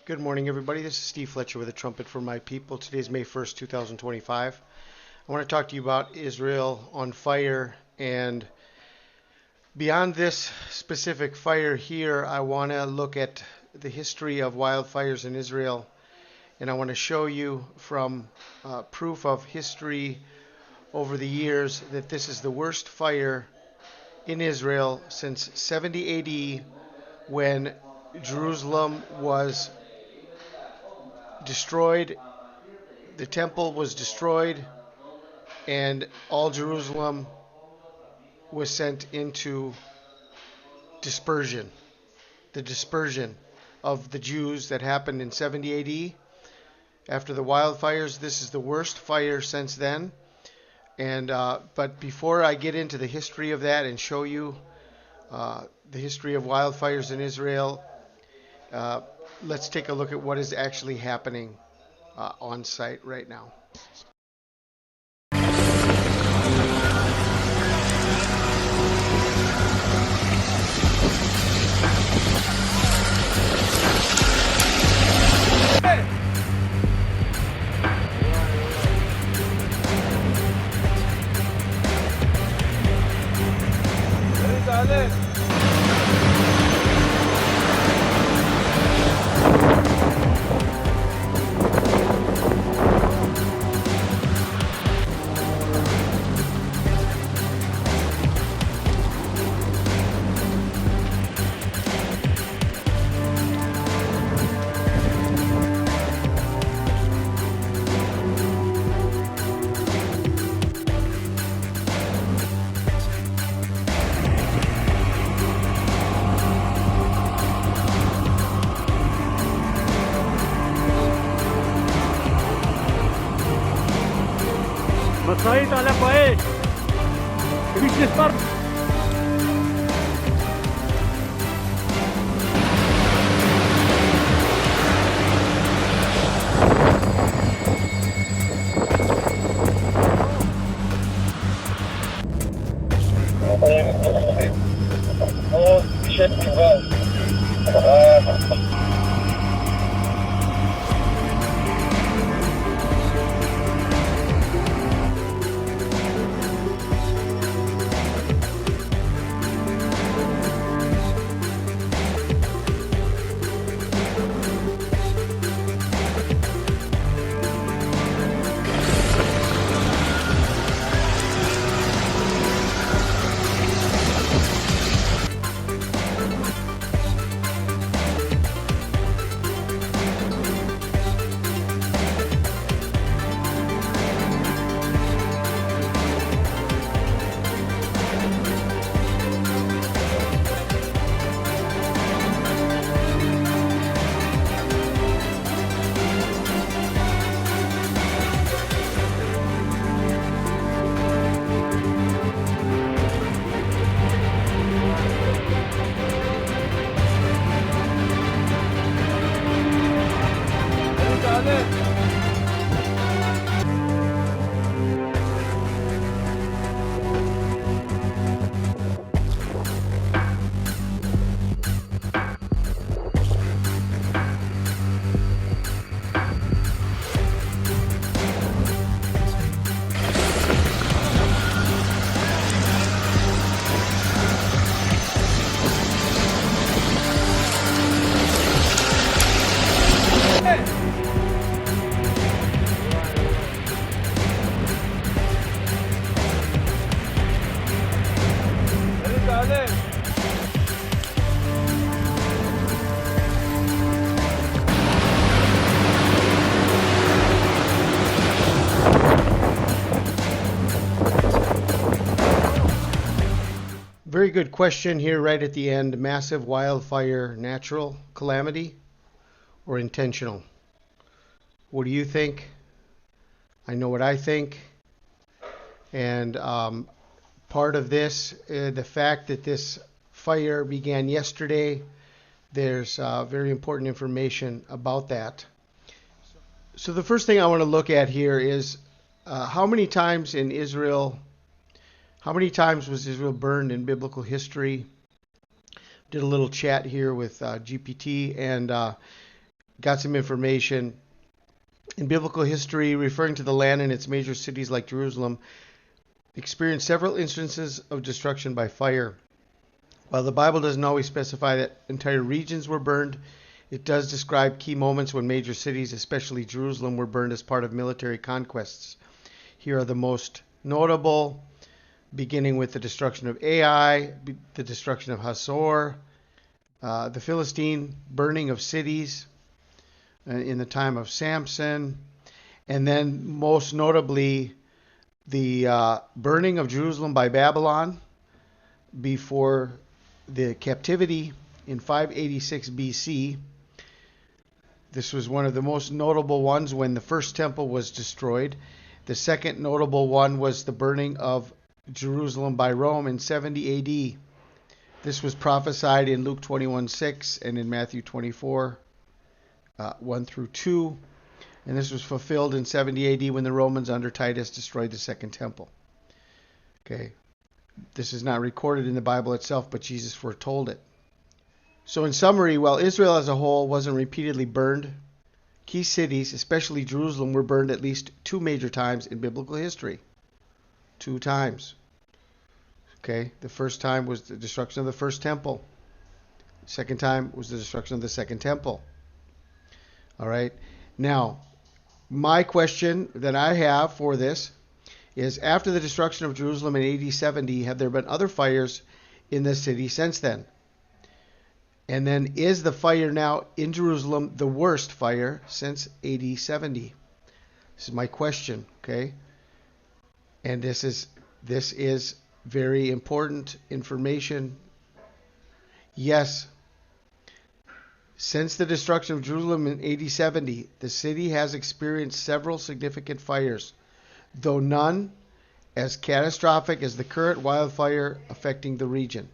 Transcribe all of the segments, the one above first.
Good morning, everybody. This is Steve Fletcher with a Trumpet for My People. Today is May 1st, 2025. I want to talk to you about Israel on fire, and beyond this specific fire here, I want to look at the history of wildfires in Israel, and I want to show you from proof of history over the years that this is the worst fire in Israel since 70 AD, when Jerusalem was destroyed, the temple was destroyed, and all Jerusalem was sent into dispersion. The dispersion of the Jews that happened in 70 AD after the wildfires. This is the worst fire since then. And but before I get into the history of that and show you the history of wildfires in Israel, let's take a look at what is actually happening on site right now. משאית על הפאש, כביש מספר Very good question here right at the end. Massive wildfire, natural calamity or intentional? What do you think? I know what I think. And part of this, the fact that this fire began yesterday, there's very important information about that. So the first thing I want to look at here is how many times in Israel, how many times was Israel burned in biblical history? Did a little chat here with GPT, and got some information. In biblical history, referring to the land and its major cities like Jerusalem, experienced several instances of destruction by fire. While the Bible doesn't always specify that entire regions were burned, it does describe key moments when major cities, especially Jerusalem, were burned as part of military conquests. Here are the most notable, beginning with the destruction of Ai, the destruction of Hazor, the Philistine burning of cities in the time of Samson, and then most notably the burning of Jerusalem by Babylon before the captivity in 586 BC. This was one of the most notable ones when the first temple was destroyed. The second notable one was the burning of Jerusalem by Rome in 70 AD. This was prophesied in Luke 21:6 and in Matthew 24, 1 through 2. And this was fulfilled in 70 AD when the Romans under Titus destroyed the second temple. Okay. This is not recorded in the Bible itself, but Jesus foretold it. So in summary, while Israel as a whole wasn't repeatedly burned, key cities, especially Jerusalem, were burned at least 2 major times in biblical history. 2 times. Okay, the first time was the destruction of the first temple. The second time was the destruction of the second temple. All right. Now, my question that I have for this is, after the destruction of Jerusalem in AD 70, have there been other fires in the city since then? And then, is the fire now in Jerusalem the worst fire since AD 70? This is my question, okay? And this is very important information. Yes, since the destruction of Jerusalem in AD 70, the city has experienced several significant fires, though none as catastrophic as the current wildfire affecting the region.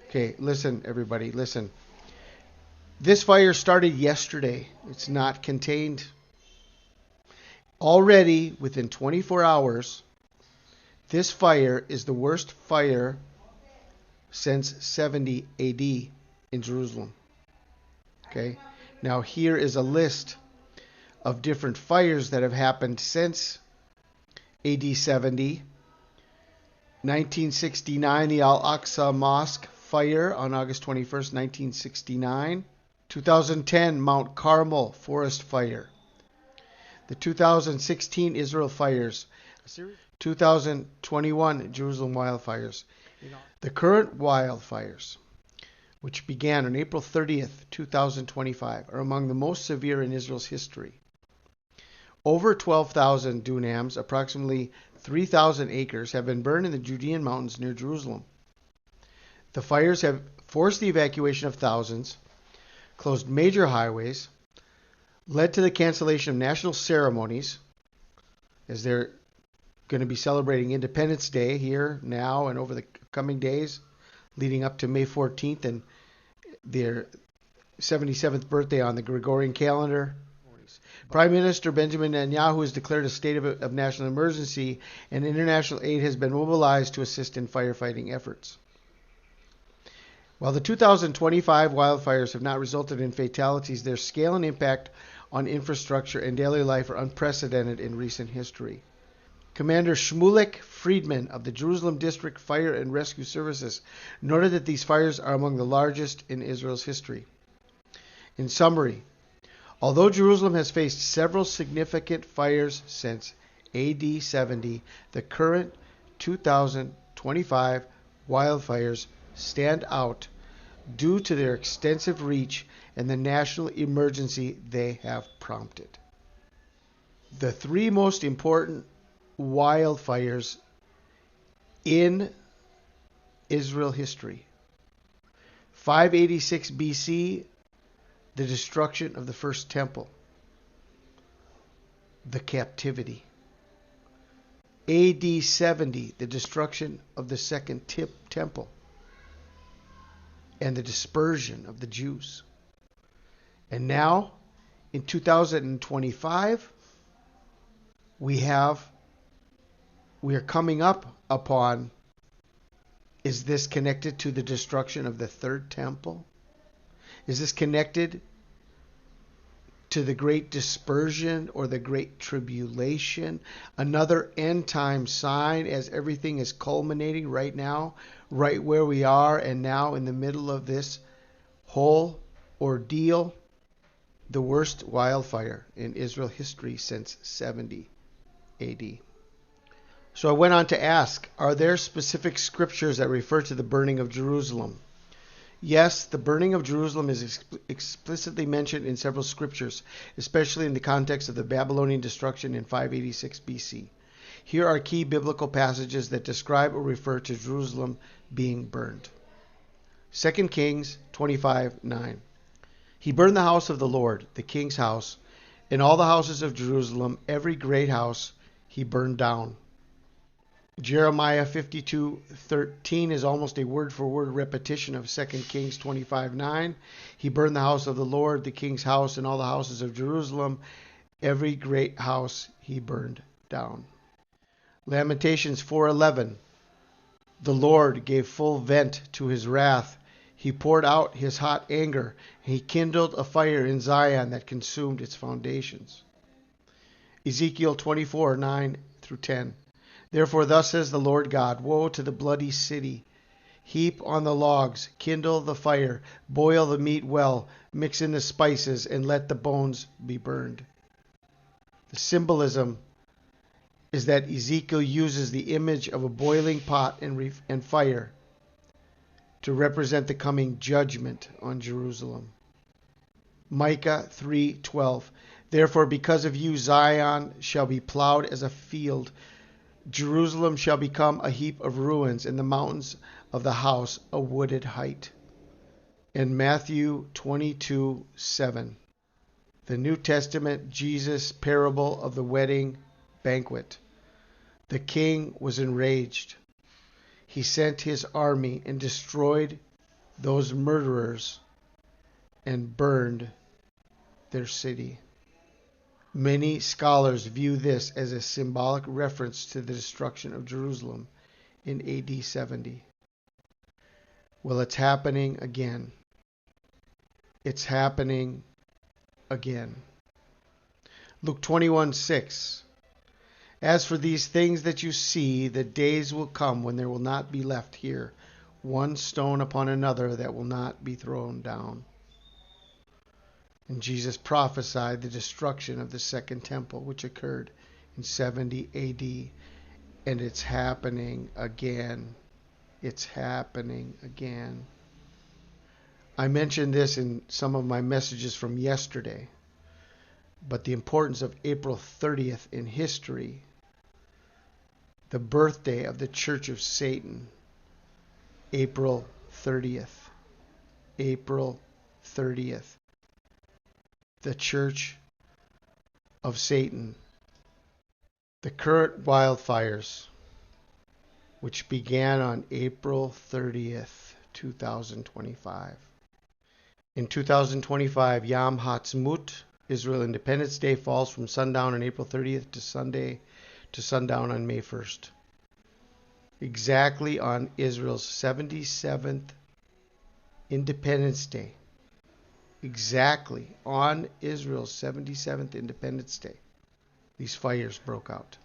Okay, listen, everybody, listen. This fire started yesterday. It's not contained. Already, within 24 hours, this fire is the worst fire since 70 AD in Jerusalem. Okay, now here is a list of different fires that have happened since AD 70. 1969, the Al-Aqsa Mosque fire on August 21st, 1969. 2010, Mount Carmel forest fire. The 2016 Israel fires. 2021 Jerusalem wildfires. The current wildfires, which began on April 30th, 2025, are among the most severe in Israel's history. Over 12,000 dunams, approximately 3,000 acres, have been burned in the Judean mountains near Jerusalem. The fires have forced the evacuation of thousands, closed major highways, led to the cancellation of national ceremonies, as they're going to be celebrating Independence Day here now and over the coming days, leading up to May 14th and their 77th birthday on the Gregorian calendar. Prime Minister Benjamin Netanyahu has declared a state of national emergency, and international aid has been mobilized to assist in firefighting efforts. While the 2025 wildfires have not resulted in fatalities, their scale and impact on infrastructure and daily life are unprecedented in recent history. Commander Shmulek Friedman of the Jerusalem District Fire and Rescue Services noted that these fires are among the largest in Israel's history. In summary, although Jerusalem has faced several significant fires since AD 70, the current 2025 wildfires stand out due to their extensive reach and the national emergency they have prompted. The 3 most important wildfires in Israel history. 586 BC, the destruction of the first temple, the captivity. AD 70, the destruction of the second temple and the dispersion of the Jews. And now, in 2025, we are coming up upon, is this connected to the destruction of the third temple? Is this connected to the great dispersion or the great tribulation, another end time sign as everything is culminating right now, right where we are, and now in the middle of this whole ordeal, the worst wildfire in Israel history since 70 AD. So I went on to ask, are there specific scriptures that refer to the burning of Jerusalem? Yes, the burning of Jerusalem is explicitly mentioned in several scriptures, especially in the context of the Babylonian destruction in 586 BC. Here are key biblical passages that describe or refer to Jerusalem being burned. 2 Kings 25:9. He burned the house of the Lord, the king's house, and all the houses of Jerusalem, every great house he burned down. Jeremiah 52:13 is almost a word-for-word repetition of 2 Kings 25:9. He burned the house of the Lord, the king's house, and all the houses of Jerusalem. Every great house he burned down. Lamentations 4:11. The Lord gave full vent to his wrath. He poured out his hot anger. He kindled a fire in Zion that consumed its foundations. Ezekiel 24:9 through 10. Therefore thus says the Lord God, woe to the bloody city. Heap on the logs, kindle the fire, boil the meat well, mix in the spices, and let the bones be burned. The symbolism is that Ezekiel uses the image of a boiling pot and fire to represent the coming judgment on Jerusalem. Micah 3:12. Therefore because of you Zion shall be plowed as a field, Jerusalem shall become a heap of ruins, and the mountains of the house a wooded height. And Matthew 22:7. The New Testament Jesus parable of the wedding banquet. The king was enraged. He sent his army and destroyed those murderers and burned their city. Many scholars view this as a symbolic reference to the destruction of Jerusalem in AD 70. Well, it's happening again. It's happening again. Luke 21:6. As for these things that you see, the days will come when there will not be left here one stone upon another that will not be thrown down. And Jesus prophesied the destruction of the second temple, which occurred in 70 AD. And it's happening again. It's happening again. I mentioned this in some of my messages from yesterday, but the importance of April 30th in history, the birthday of the Church of Satan, April 30th. April 30th. The Church of Satan. The current wildfires, which began on April 30th, 2025. In 2025, Yom Ha'atzmaut, Israel Independence Day, falls from sundown on April 30th to sundown on May 1st. Exactly on Israel's 77th Independence Day. Exactly on Israel's 77th Independence Day, these fires broke out.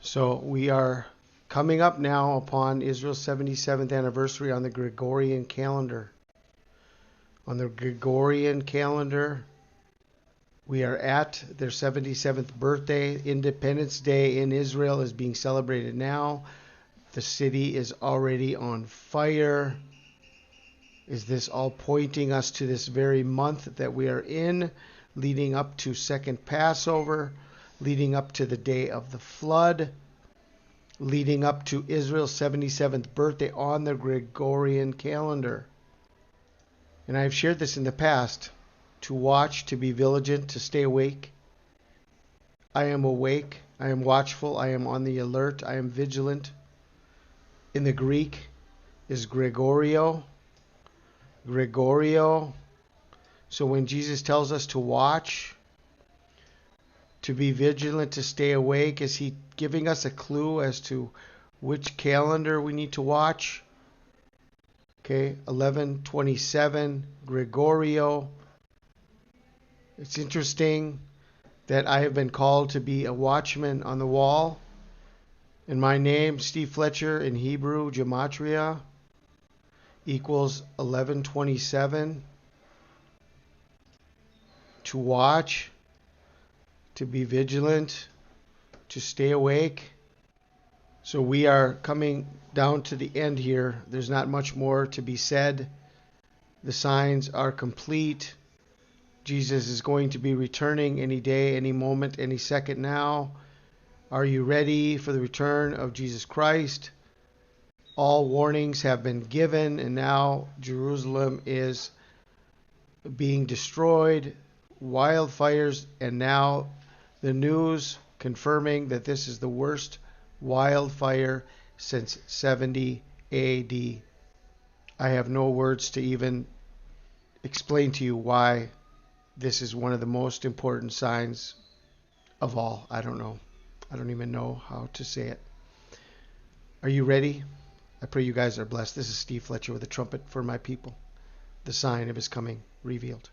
So we are coming up now upon Israel's 77th anniversary on the Gregorian calendar. On the Gregorian calendar, we are at their 77th birthday. Independence Day in Israel is being celebrated now. The city is already on fire. Is this all pointing us to this very month that we are in, leading up to second Passover, leading up to the day of the flood, leading up to Israel's 77th birthday on the Gregorian calendar? And I've shared this in the past. To watch, to be vigilant, to stay awake. I am awake. I am watchful. I am on the alert. I am vigilant. In the Greek is Gregorio. Gregorio. So when Jesus tells us to watch, to be vigilant, to stay awake, is he giving us a clue as to which calendar we need to watch? Okay, 1127, Gregorio. It's interesting that I have been called to be a watchman on the wall. And my name, Steve Fletcher, in Hebrew, gematria, equals 1127. To watch, to be vigilant, to stay awake. So we are coming down to the end here. There's not much more to be said. The signs are complete. Jesus is going to be returning any day, any moment, any second now. Are you ready for the return of Jesus Christ? All warnings have been given, and now Jerusalem is being destroyed. Wildfires, and now the news confirming that this is the worst wildfire since 70 AD. I have no words to even explain to you why this is one of the most important signs of all. I don't know. I don't even know how to say it. Are you ready? I pray you guys are blessed. This is Steve Fletcher with a trumpet for my people, the sign of his coming revealed.